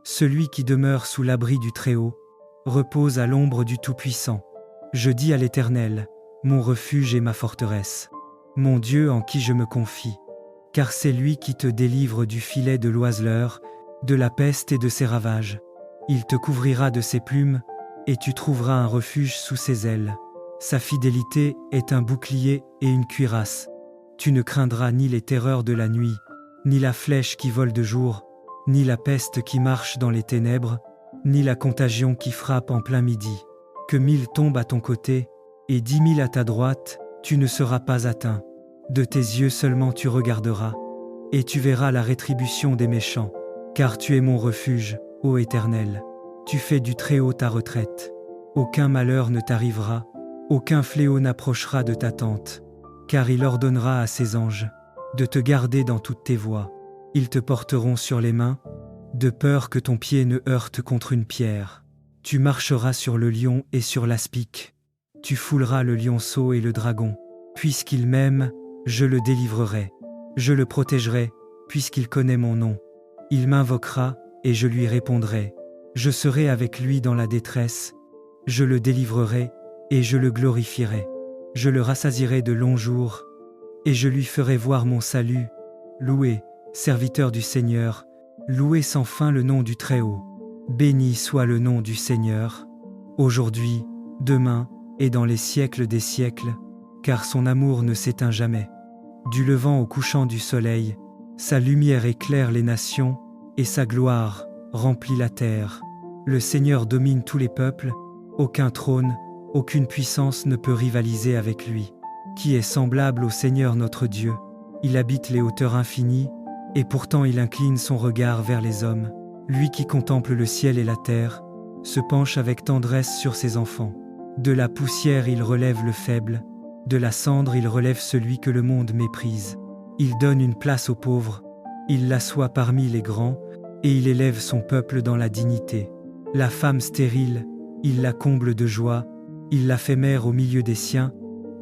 Celui qui demeure sous l'abri du Très-Haut repose à l'ombre du Tout-Puissant. Je dis à l'Éternel, mon refuge et ma forteresse, mon Dieu en qui je me confie. Car c'est lui qui te délivre du filet de l'oiseleur, de la peste et de ses ravages. Il te couvrira de ses plumes, et tu trouveras un refuge sous ses ailes. Sa fidélité est un bouclier et une cuirasse. Tu ne craindras ni les terreurs de la nuit, ni la flèche qui vole de jour, ni la peste qui marche dans les ténèbres, ni la contagion qui frappe en plein midi. Que 1000 tombent à ton côté, et 10 000 à ta droite, tu ne seras pas atteint. De tes yeux seulement tu regarderas, et tu verras la rétribution des méchants. Car tu es mon refuge, ô Éternel. Tu fais du Très-Haut ta retraite. Aucun malheur ne t'arrivera, aucun fléau n'approchera de ta tente. Car il ordonnera à ses anges de te garder dans toutes tes voies. Ils te porteront sur les mains, de peur que ton pied ne heurte contre une pierre. Tu marcheras sur le lion et sur l'aspic. Tu fouleras le lionceau et le dragon. Puisqu'il m'aime, je le délivrerai. Je le protégerai, puisqu'il connaît mon nom. Il m'invoquera, et je lui répondrai. Je serai avec lui dans la détresse. Je le délivrerai, et je le glorifierai. Je le rassasierai de longs jours, et je lui ferai voir mon salut. Louez, serviteur du Seigneur, louez sans fin le nom du Très-Haut. Béni soit le nom du Seigneur, aujourd'hui, demain, et dans les siècles des siècles, car son amour ne s'éteint jamais. Du levant au couchant du soleil, sa lumière éclaire les nations, et sa gloire remplit la terre. Le Seigneur domine tous les peuples, aucun trône, aucune puissance ne peut rivaliser avec lui. Qui est semblable au Seigneur notre Dieu? Il habite les hauteurs infinies, et pourtant il incline son regard vers les hommes. Lui qui contemple le ciel et la terre, se penche avec tendresse sur ses enfants. De la poussière il relève le faible, de la cendre il relève celui que le monde méprise. Il donne une place aux pauvres, il l'assoit parmi les grands, et il élève son peuple dans la dignité. La femme stérile, il la comble de joie, il la fait mère au milieu des siens,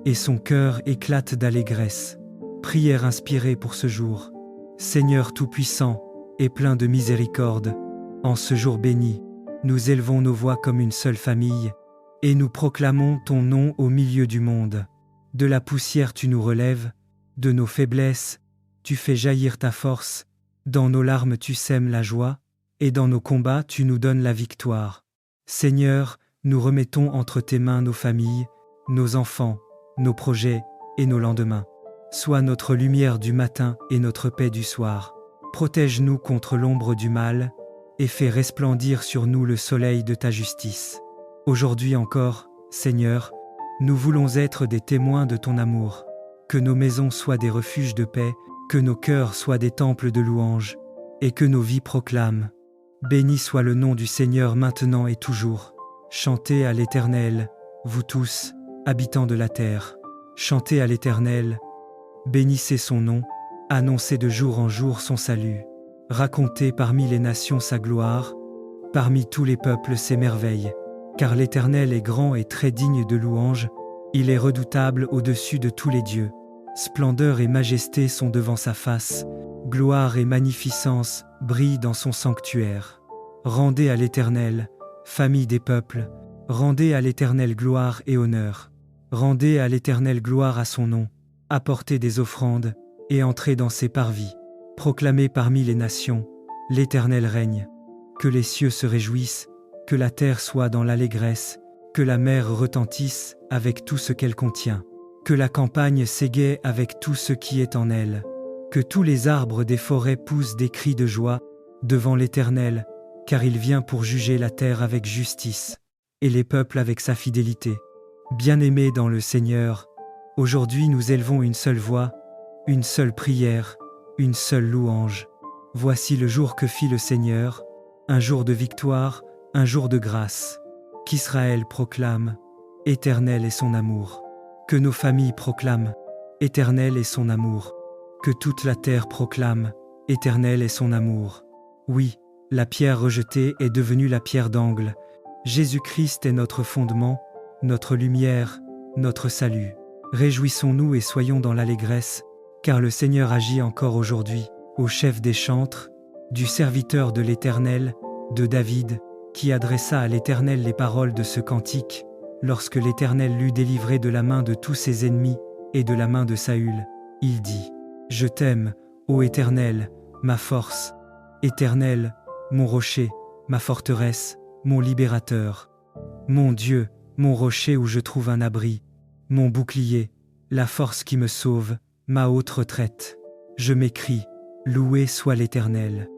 et son cœur éclate d'allégresse. Prière inspirée pour ce jour. Seigneur Tout-Puissant et plein de miséricorde, en ce jour béni, nous élevons nos voix comme une seule famille, et nous proclamons ton nom au milieu du monde. De la poussière tu nous relèves, de nos faiblesses, tu fais jaillir ta force, dans nos larmes tu sèmes la joie, et dans nos combats tu nous donnes la victoire. Seigneur, nous remettons entre tes mains nos familles, nos enfants, nos projets et nos lendemains. Sois notre lumière du matin et notre paix du soir. Protège-nous contre l'ombre du mal, et fais resplendir sur nous le soleil de ta justice. Aujourd'hui encore, Seigneur, nous voulons être des témoins de ton amour. Que nos maisons soient des refuges de paix, que nos cœurs soient des temples de louange, et que nos vies proclament. Béni soit le nom du Seigneur maintenant et toujours. Chantez à l'Éternel, vous tous, habitants de la terre. Chantez à l'Éternel, bénissez son nom, annoncez de jour en jour son salut. Racontez parmi les nations sa gloire, parmi tous les peuples ses merveilles. Car l'Éternel est grand et très digne de louange, il est redoutable au-dessus de tous les dieux. Splendeur et majesté sont devant sa face, gloire et magnificence brillent dans son sanctuaire. Rendez à l'Éternel, famille des peuples, rendez à l'Éternel gloire et honneur. Rendez à l'Éternel gloire à son nom, apportez des offrandes, et entrez dans ses parvis. Proclamez parmi les nations, l'Éternel règne. Que les cieux se réjouissent, que la terre soit dans l'allégresse, que la mer retentisse avec tout ce qu'elle contient. Que la campagne s'égaie avec tout ce qui est en elle. Que tous les arbres des forêts poussent des cris de joie devant l'Éternel, car il vient pour juger la terre avec justice, et les peuples avec sa fidélité. Bien-aimés dans le Seigneur, aujourd'hui nous élevons une seule voix, une seule prière, une seule louange. Voici le jour que fit le Seigneur, un jour de victoire, un jour de grâce. Qu'Israël proclame, Éternel est son amour. Que nos familles proclament, Éternel est son amour. Que toute la terre proclame, Éternel est son amour. Oui, la pierre rejetée est devenue la pierre d'angle. Jésus-Christ est notre fondement, notre lumière, notre salut. Réjouissons-nous et soyons dans l'allégresse, car le Seigneur agit encore aujourd'hui. Au chef des chantres, du serviteur de l'Éternel, de David, qui adressa à l'Éternel les paroles de ce cantique, lorsque l'Éternel l'eut délivré de la main de tous ses ennemis et de la main de Saül. Il dit : Je t'aime, ô Éternel, ma force. Éternel, mon rocher, ma forteresse, mon libérateur. Mon Dieu, mon rocher où je trouve un abri, mon bouclier, la force qui me sauve, ma haute retraite. Je m'écrie : Loué soit l'Éternel.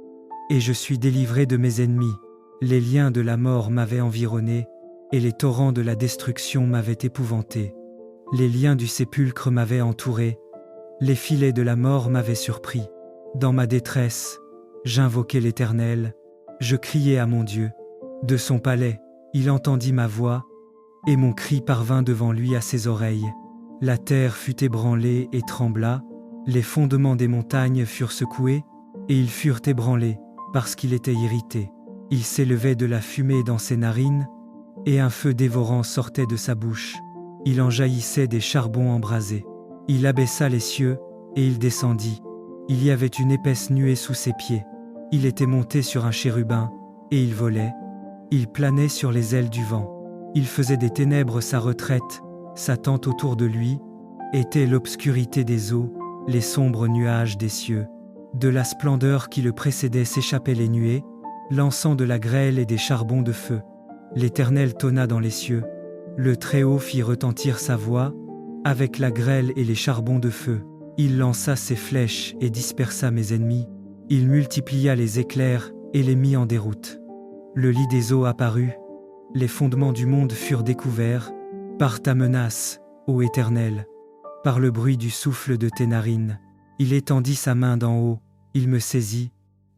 Et je suis délivré de mes ennemis. Les liens de la mort m'avaient environné, et les torrents de la destruction m'avaient épouvanté. Les liens du sépulcre m'avaient entouré, les filets de la mort m'avaient surpris. Dans ma détresse, j'invoquai l'Éternel, je criai à mon Dieu. De son palais, il entendit ma voix, et mon cri parvint devant lui à ses oreilles. La terre fut ébranlée et trembla, les fondements des montagnes furent secoués, et ils furent ébranlés, parce qu'il était irrité. Il s'élevait de la fumée dans ses narines, et un feu dévorant sortait de sa bouche. Il en jaillissait des charbons embrasés. Il abaissa les cieux, et il descendit. Il y avait une épaisse nuée sous ses pieds. Il était monté sur un chérubin, et il volait. Il planait sur les ailes du vent. Il faisait des ténèbres sa retraite, sa tente autour de lui était l'obscurité des eaux, les sombres nuages des cieux. De la splendeur qui le précédait s'échappaient les nuées, lançant de la grêle et des charbons de feu. L'Éternel tonna dans les cieux. Le Très-Haut fit retentir sa voix, avec la grêle et les charbons de feu. Il lança ses flèches et dispersa mes ennemis. Il multiplia les éclairs et les mit en déroute. Le lit des eaux apparut. Les fondements du monde furent découverts. Par ta menace, ô Éternel, par le bruit du souffle de tes narines. Il étendit sa main d'en haut, il me saisit,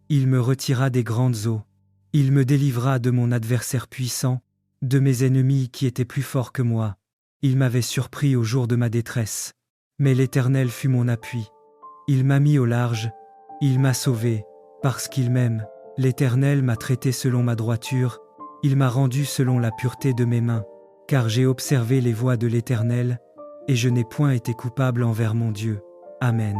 il me retira des grandes eaux. Il me délivra de mon adversaire puissant, de mes ennemis qui étaient plus forts que moi. Il m'avait surpris au jour de ma détresse, mais l'Éternel fut mon appui. Il m'a mis au large, il m'a sauvé, parce qu'il m'aime. L'Éternel m'a traité selon ma droiture, il m'a rendu selon la pureté de mes mains, car j'ai observé les voies de l'Éternel, et je n'ai point été coupable envers mon Dieu. Amen.